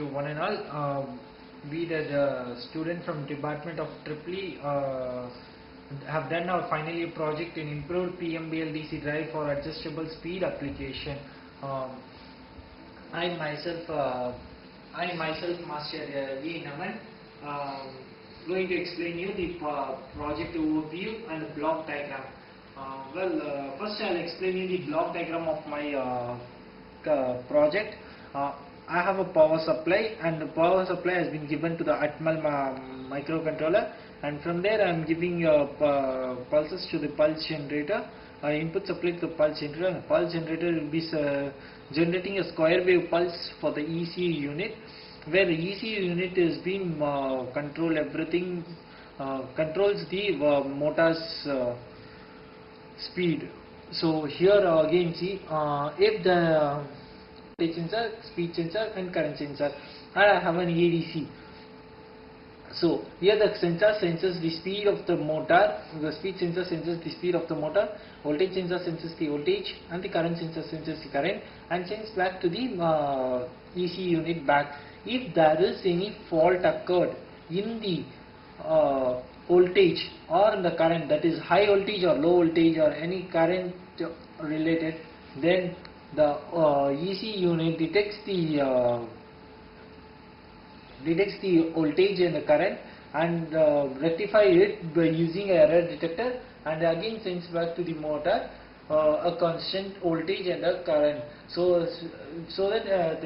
To one and all. We the student from Department of Tripoli have done our final year project in improved PMBLDC drive for adjustable speed application. Um, I myself, Master V. Naman, going to explain you the project overview and the block diagram. First I'll explain you the block diagram of my project. I have a power supply, and the power supply has been given to the Atmel microcontroller, and from there I am giving pulses to the pulse generator. Input supply to the pulse generator, and the pulse generator will be generating a square wave pulse for the ECU unit, where the ECU unit is being control everything, controls the motor's speed. So here again see, if the voltage sensor, speed sensor and current sensor, and I have an ADC. So here the sensor senses the speed of the motor, the speed sensor senses the speed of the motor, voltage sensor senses the voltage, and the current sensor senses the current, and sends back to the ECU unit back. If there is any fault occurred in the voltage or in the current, that is high voltage or low voltage or any current related, then the ECU unit detects the voltage and the current and rectify it by using an error detector, and again sends back to the motor a constant voltage and a current, so that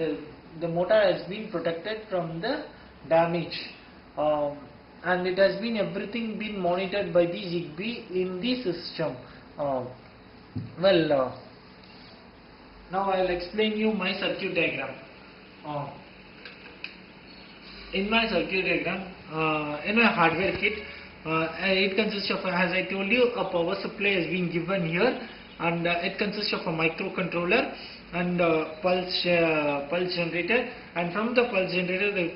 the motor has been protected from the damage, and it has been everything been monitored by the Zigbee in the system. Now I will explain you my circuit diagram. In my circuit diagram, in my hardware kit, it consists of, as I told you, a power supply has been given here, and it consists of a microcontroller and pulse generator, and from the pulse generator the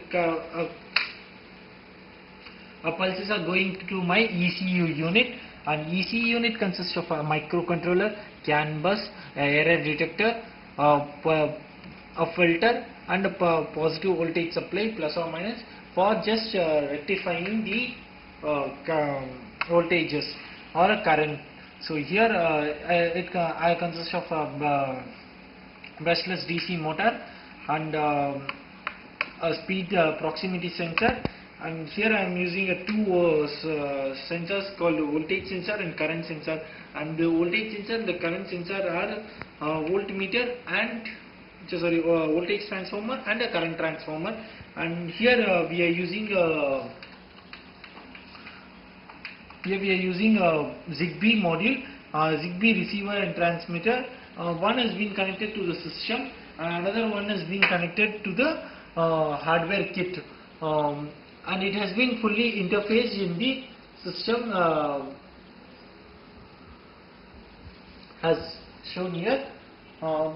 pulses are going to my ECU unit, and ECU unit consists of a microcontroller, CAN bus, error detector, a filter, and a positive voltage supply plus or minus for just rectifying the voltages or a current. So here I consist of a brushless DC motor and a speed proximity sensor, and here I am using a two sensors called voltage sensor and current sensor, and the voltage sensor and the current sensor are voltmeter and voltage transformer and a current transformer, and here we are using a Zigbee module, Zigbee receiver and transmitter. One has been connected to the system and another one has been connected to the hardware kit, and it has been fully interfaced in the system as shown here.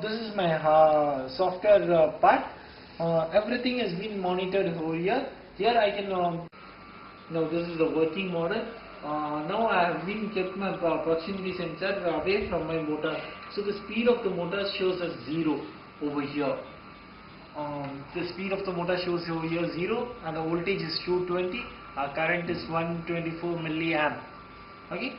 This is my software part. Everything has been monitored over here. Here I can now this is the working model. Now I have been kept my proximity sensor away from my motor, so the speed of the motor shows as 0 over here. The speed of the motor shows over here 0, and the voltage is 220. Current is 124 milliamp. Okay.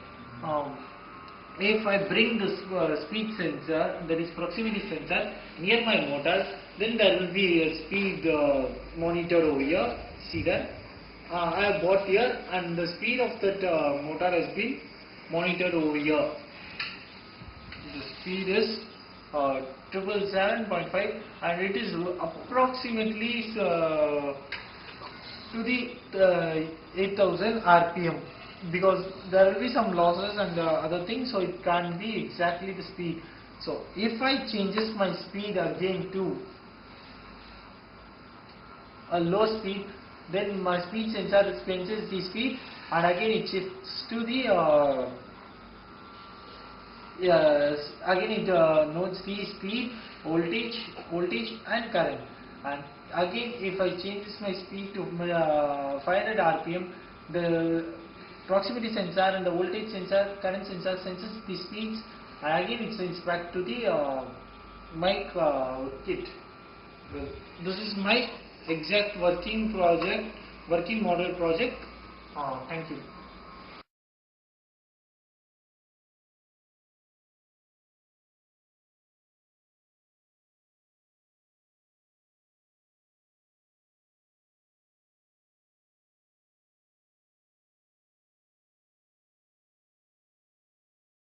If I bring this speed sensor, that is proximity sensor, near my motor, then there will be a speed monitor over here. See that? I have bought here, and the speed of that motor has been monitored over here. The speed is 777.5, and it is approximately to the 8000 RPM, because there will be some losses and other things, so it can't be exactly the speed. So if I changes my speed again to a low speed, then my speed sensor senses the speed, and again it shifts to the again it notes the speed, voltage and current, and again if I changes my speed to 500 RPM, the proximity sensor and the voltage sensor, current sensor senses the speeds, and again it sends back to the mic kit. This is my exact working model project. Thank you.